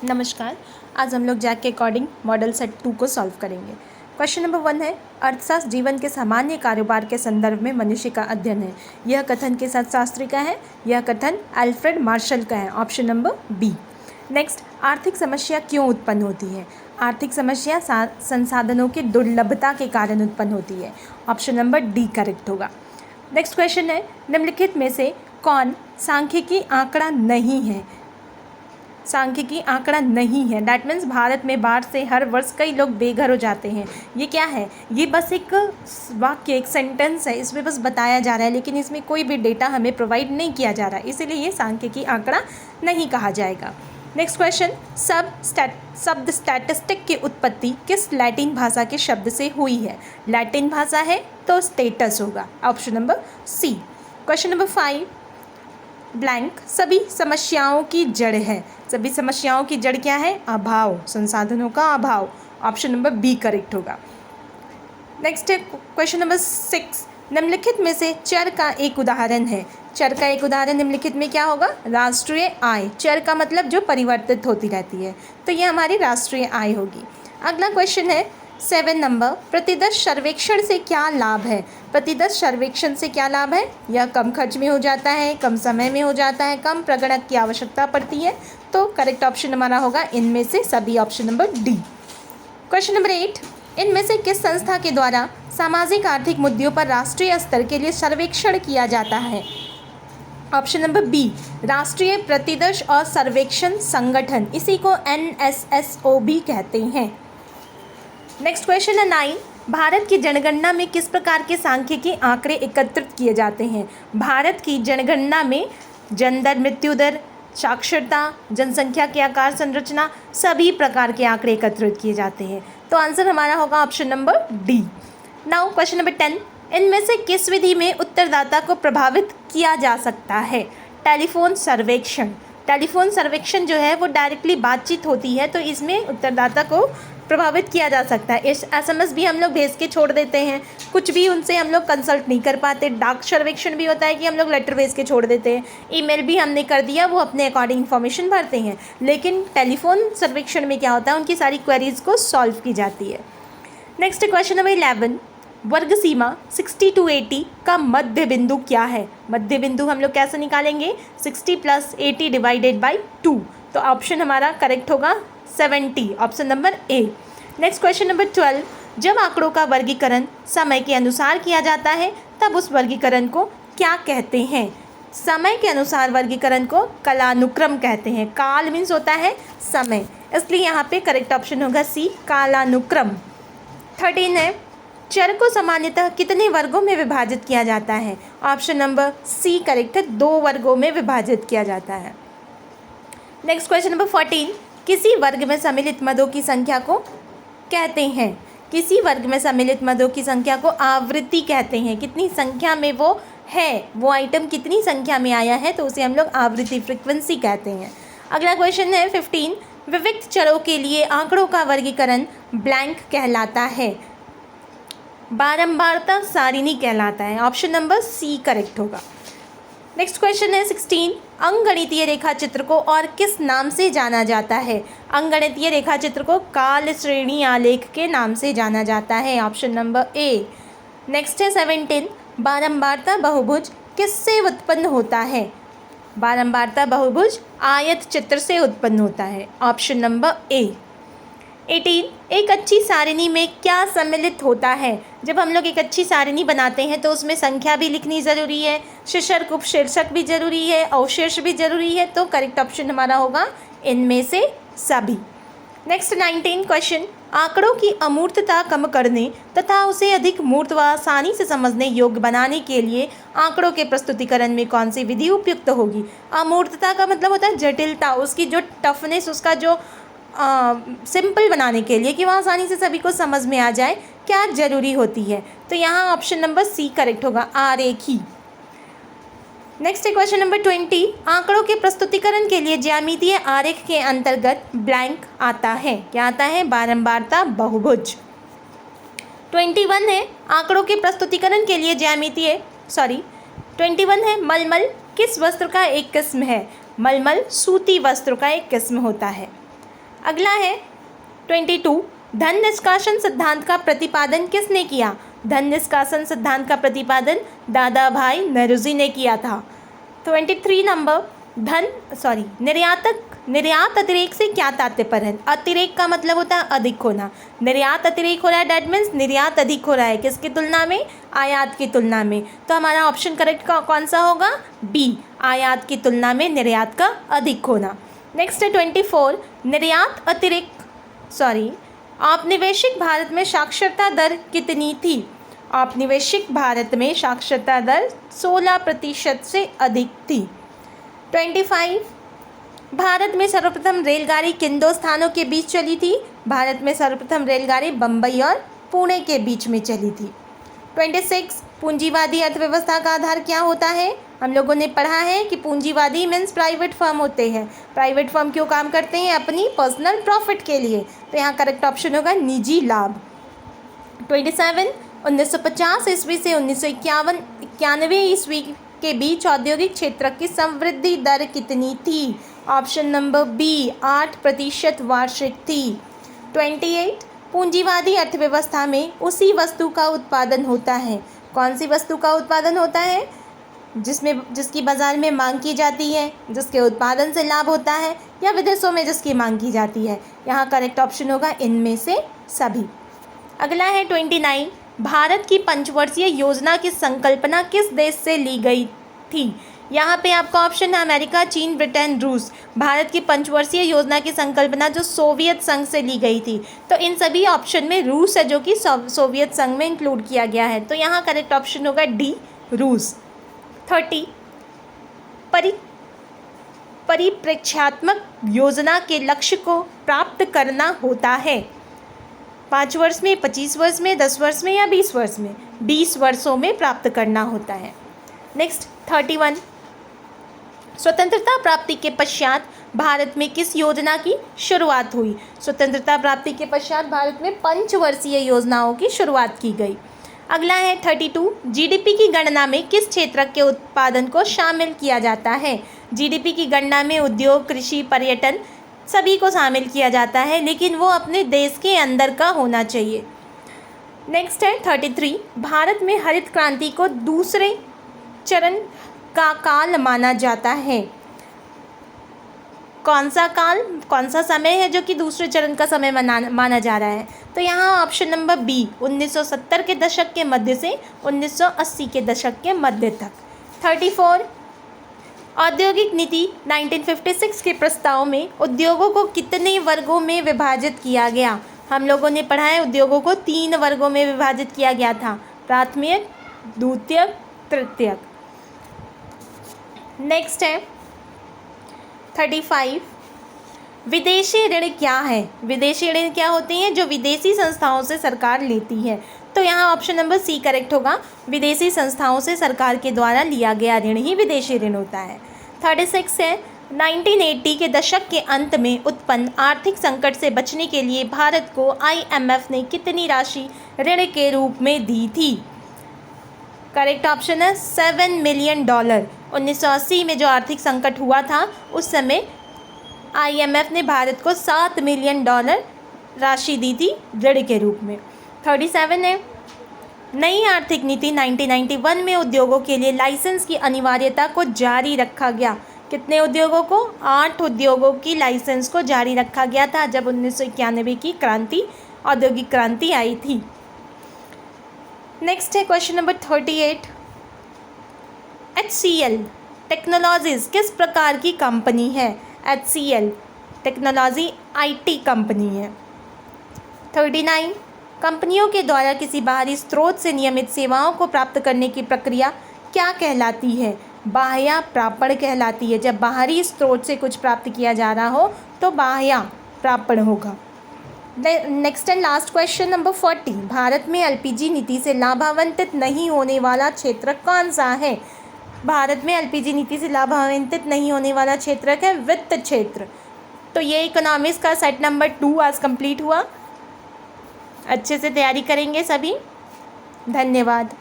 नमस्कार। आज हम लोग जैक के अकॉर्डिंग मॉडल सेट 2 को सॉल्व करेंगे। क्वेश्चन नंबर 1 है, अर्थशास्त्र जीवन के सामान्य कारोबार के संदर्भ में मनुष्य का अध्ययन है। यह कथन किस अर्थशास्त्री का है? यह कथन अल्फ्रेड मार्शल का है। Option number B. नेक्स्ट, आर्थिक समस्या क्यों उत्पन्न होती है? आर्थिक समस्या संसाधनों की दुर्लभता के कारण उत्पन्न होती है। ऑप्शन नंबर डी करेक्ट होगा। नेक्स्ट क्वेश्चन है, निम्नलिखित में से कौन सांख्यिकी आंकड़ा नहीं है? सांख्यिकी आंकड़ा नहीं है, डैट मीन्स भारत में बाढ़ से हर वर्ष कई लोग बेघर हो जाते हैं। ये क्या है? ये बस एक वाक्य, एक सेंटेंस है, इसमें बस बताया जा रहा है, लेकिन इसमें कोई भी डेटा हमें प्रोवाइड नहीं किया जा रहा है, इसीलिए ये सांख्यिकी आंकड़ा नहीं कहा जाएगा। नेक्स्ट क्वेश्चन, शब्द स्टैटिस्टिक की उत्पत्ति किस लैटिन भाषा के शब्द से हुई है? लैटिन भाषा है तो स्टेटस होगा। Option number C. Question number 5, blank सभी समस्याओं की जड़ है। सभी समस्याओं की जड़ क्या है? अभाव, संसाधनों का अभाव। ऑप्शन नंबर बी करेक्ट होगा। नेक्स्ट है क्वेश्चन नंबर 6, निम्नलिखित में से चर का एक उदाहरण है। चर का एक उदाहरण निम्नलिखित में क्या होगा? राष्ट्रीय आय। चर का मतलब जो परिवर्तित होती रहती है, तो ये हमारी राष्ट्रीय आय होगी। अगला क्वेश्चन है 7 नंबर, प्रतिदर्श सर्वेक्षण से क्या लाभ है? प्रतिदर्श सर्वेक्षण से क्या लाभ है? यह कम खर्च में हो जाता है, कम समय में हो जाता है, कम प्रगणक की आवश्यकता पड़ती है। तो करेक्ट ऑप्शन हमारा होगा इनमें से सभी, option number D. Question number 8, इनमें से किस संस्था के द्वारा सामाजिक आर्थिक मुद्दों पर राष्ट्रीय स्तर के लिए सर्वेक्षण किया जाता है? ऑप्शन नंबर बी, राष्ट्रीय प्रतिदर्श और सर्वेक्षण संगठन, इसी को NSSO भी कहते हैं। नेक्स्ट क्वेश्चन है 9, भारत की जनगणना में किस प्रकार के सांख्यिकी आंकड़े एकत्रित किए जाते हैं? भारत की जनगणना में जन्म दर, मृत्यु दर, साक्षरता, जनसंख्या के आकार संरचना, सभी प्रकार के आंकड़े एकत्रित किए जाते हैं। तो आंसर हमारा होगा option number D. Now question number 10, इनमें से किस विधि में उत्तरदाता को प्रभावित किया जा सकता है? टेलीफोन सर्वेक्षण। टेलीफोन सर्वेक्षण जो है वो डायरेक्टली बातचीत होती है, तो इसमें उत्तरदाता को प्रभावित किया जा सकता है। इस SMS भी हम लोग भेज के छोड़ देते हैं, कुछ भी उनसे हम लोग कंसल्ट नहीं कर पाते। डाक सर्वेक्षण भी होता है कि हम लोग लेटर भेज के छोड़ देते हैं, ईमेल भी हमने कर दिया, वो अपने अकॉर्डिंग इन्फॉर्मेशन भरते हैं। लेकिन टेलीफोन सर्वेक्षण में क्या होता है, उनकी सारी क्वेरीज को सॉल्व की जाती है। नेक्स्ट क्वेश्चन नंबर 11, वर्ग सीमा 60 to 80 का मध्य बिंदु क्या है? मध्य बिंदु हम लोग कैसे निकालेंगे? 60 + 80 डिवाइडेड बाई 2। तो ऑप्शन हमारा करेक्ट होगा 70, option number A. Next question number 12, जब आंकड़ों का वर्गीकरण समय के अनुसार किया जाता है तब उस वर्गीकरण को क्या कहते हैं? समय के अनुसार वर्गीकरण को कालानुक्रम कहते हैं। काल मीन्स होता है समय, इसलिए यहाँ पे करेक्ट ऑप्शन होगा सी, कालानुक्रम। 13 है, चर को सामान्यतः कितने वर्गों में विभाजित किया जाता है? ऑप्शन नंबर सी करेक्ट है, 2 वर्गों में विभाजित किया जाता है। नेक्स्ट क्वेश्चन नंबर 14, किसी वर्ग में सम्मिलित मदों की संख्या को कहते हैं? किसी वर्ग में सम्मिलित मदों की संख्या को आवृत्ति कहते हैं। कितनी संख्या में वो है, वो आइटम कितनी संख्या में आया है, तो उसे हम लोग आवृत्ति, फ्रीक्वेंसी कहते हैं। अगला क्वेश्चन है 15, विविक्त चरों के लिए आंकड़ों का वर्गीकरण ब्लैंक कहलाता है, बारंबारता सारिणी कहलाता है। ऑप्शन नंबर सी करेक्ट होगा। नेक्स्ट क्वेश्चन है 16, अंकगणितीय रेखाचित्र को और किस नाम से जाना जाता है? अंकगणितीय रेखाचित्र को काल श्रेणी आलेख के नाम से जाना जाता है। Option number A. नेक्स्ट है 17, बारंबारता बहुभुज किससे उत्पन्न होता है? बारंबारता बहुभुज आयत चित्र से उत्पन्न होता है। Option number A. 18, एक अच्छी सारिणी में क्या सम्मिलित होता है? जब हम लोग एक अच्छी सारिणी बनाते हैं तो उसमें संख्या भी लिखनी ज़रूरी है, शीर्षक उपशीर्षक भी जरूरी है, अवशेष भी जरूरी है। तो करेक्ट ऑप्शन हमारा होगा इनमें से सभी। नेक्स्ट 19 क्वेश्चन, आंकड़ों की अमूर्तता कम करने तथा उसे अधिक मूर्त व आसानी से समझने योग्य बनाने के लिए आंकड़ों के प्रस्तुतिकरण में कौन सी विधि उपयुक्त होगी? अमूर्तता का मतलब होता है जटिलता, उसकी जो टफनेस, उसका जो सिंपल बनाने के लिए कि वह आसानी से सभी को समझ में आ जाए, क्या जरूरी होती है? तो यहाँ ऑप्शन नंबर सी करेक्ट होगा, आरेखी। नेक्स्ट है क्वेश्चन नंबर 20, आंकड़ों के प्रस्तुतिकरण के लिए ज्यामितीय आरेख के अंतर्गत ब्लैंक आता है। क्या आता है? बारंबारता बहुभुज। 21 है, आंकड़ों के प्रस्तुतिकरण के लिए 21 है, मलमल किस वस्त्र का एक किस्म है? मलमल सूती वस्त्र का एक किस्म होता है। अगला है 22, धन निष्कासन सिद्धांत का प्रतिपादन किसने किया? धन निष्कासन सिद्धांत का प्रतिपादन दादा भाई नौरोजी ने किया था। 23 नंबर, निर्यात अतिरेक से क्या तात्पर्य है? अतिरेक का मतलब होता है अधिक होना। निर्यात अतिरेक हो रहा है, डैट मीन्स निर्यात अधिक हो रहा है। किसकी तुलना में? आयात की तुलना में। तो हमारा ऑप्शन करेक्ट कौन सा होगा? बी, आयात की तुलना में निर्यात का अधिक होना। नेक्स्ट है 24, औपनिवेशिक भारत में साक्षरता दर कितनी थी? औपनिवेशिक भारत में साक्षरता दर 16% से अधिक थी। 25, भारत में सर्वप्रथम रेलगाड़ी किन दो स्थानों के बीच चली थी? भारत में सर्वप्रथम रेलगाड़ी बम्बई और पुणे के बीच में चली थी। 26, पूंजीवादी अर्थव्यवस्था का आधार क्या होता है? हम लोगों ने पढ़ा है कि पूंजीवादी मीन्स प्राइवेट फर्म होते हैं। प्राइवेट फर्म क्यों काम करते हैं? अपनी पर्सनल प्रॉफिट के लिए। तो यहाँ करेक्ट ऑप्शन होगा निजी लाभ। 27, 1950 ईस्वी से 1991 ईस्वी के बीच औद्योगिक क्षेत्र की समवृद्धि दर कितनी थी? ऑप्शन नंबर बी, 8% वार्षिक थी। 28, पूंजीवादी अर्थव्यवस्था में उसी वस्तु का उत्पादन होता है। कौन सी वस्तु का उत्पादन होता है? जिसकी बाजार में मांग की जाती है, जिसके उत्पादन से लाभ होता है, या विदेशों में जिसकी मांग की जाती है। यहाँ करेक्ट ऑप्शन होगा इनमें से सभी। अगला है 29, भारत की पंचवर्षीय योजना की संकल्पना किस देश से ली गई थी? यहाँ पे आपका ऑप्शन है अमेरिका, चीन, ब्रिटेन, रूस। भारत की पंचवर्षीय योजना की संकल्पना जो सोवियत संघ से ली गई थी। तो इन सभी ऑप्शन में रूस है जो कि सोवियत संघ में इंक्लूड किया गया है। तो यहाँ करेक्ट ऑप्शन होगा डी, रूस। 30, परिप्रेक्ष्यात्मक योजना के लक्ष्य को प्राप्त करना होता है। 5 वर्ष में, 25 वर्ष में, 10 वर्ष में या 20 वर्ष में? 20 वर्षों में प्राप्त करना होता है। नेक्स्ट 31, स्वतंत्रता प्राप्ति के पश्चात भारत में किस योजना की शुरुआत हुई? स्वतंत्रता प्राप्ति के पश्चात भारत में पंचवर्षीय योजनाओं की शुरुआत की गई। अगला है 32, जीडीपी की गणना में किस क्षेत्र के उत्पादन को शामिल किया जाता है? जीडीपी की गणना में उद्योग, कृषि, पर्यटन सभी को शामिल किया जाता है, लेकिन वो अपने देश के अंदर का होना चाहिए। नेक्स्ट है 33, भारत में हरित क्रांति को दूसरे चरण का काल माना जाता है। कौन सा समय है जो कि दूसरे चरण का समय माना जा रहा है? तो यहाँ ऑप्शन नंबर बी, 1970 के दशक के मध्य से 1980 के दशक के मध्य तक। 34, औद्योगिक नीति 1956 के प्रस्ताव में उद्योगों को कितने वर्गों में विभाजित किया गया? हम लोगों ने पढ़ा है उद्योगों को 3 वर्गों में विभाजित किया गया था, प्राथमिक, द्वितीयक, तृतीयक। नेक्स्ट है 35, विदेशी ऋण क्या है? विदेशी ऋण क्या होते हैं? जो विदेशी संस्थाओं से सरकार लेती है। तो यहाँ ऑप्शन नंबर सी करेक्ट होगा, विदेशी संस्थाओं से सरकार के द्वारा लिया गया ऋण ही विदेशी ऋण होता है। 36 है, 1980 के दशक के अंत में उत्पन्न आर्थिक संकट से बचने के लिए भारत को IMF ने कितनी राशि ऋण के रूप में दी थी? करेक्ट ऑप्शन है $7 मिलियन। 1980 में जो आर्थिक संकट हुआ था उस समय IMF ने भारत को $7 मिलियन राशि दी थी ऋण के रूप में। 37 है, नई आर्थिक नीति 1991 में उद्योगों के लिए लाइसेंस की अनिवार्यता को जारी रखा गया। कितने उद्योगों को? 8 उद्योगों की लाइसेंस को जारी रखा गया था जब 1991 की औद्योगिक क्रांति आई थी। नेक्स्ट है क्वेश्चन नंबर 38, HCL टेक्नोलॉजीज़ किस प्रकार की कंपनी है? HCL टेक्नोलॉजी IT कंपनी है। 39, कंपनियों के द्वारा किसी बाहरी स्रोत से नियमित सेवाओं को प्राप्त करने की प्रक्रिया क्या कहलाती है? बाह्य प्रापण कहलाती है। जब बाहरी स्रोत से कुछ प्राप्त किया जा रहा हो तो बाह्य प्रापण होगा। Next and last question number 40, Bharat में LPG नीति से लाभान्वित नहीं होने वाला क्षेत्र कौन सा है? भारत में LPG नीति से लाभान्वित नहीं होने वाला क्षेत्र है वित्त क्षेत्र। तो ये इकोनॉमिक्स का सेट नंबर 2 आज कंप्लीट हुआ। अच्छे से तैयारी करेंगे सभी। धन्यवाद।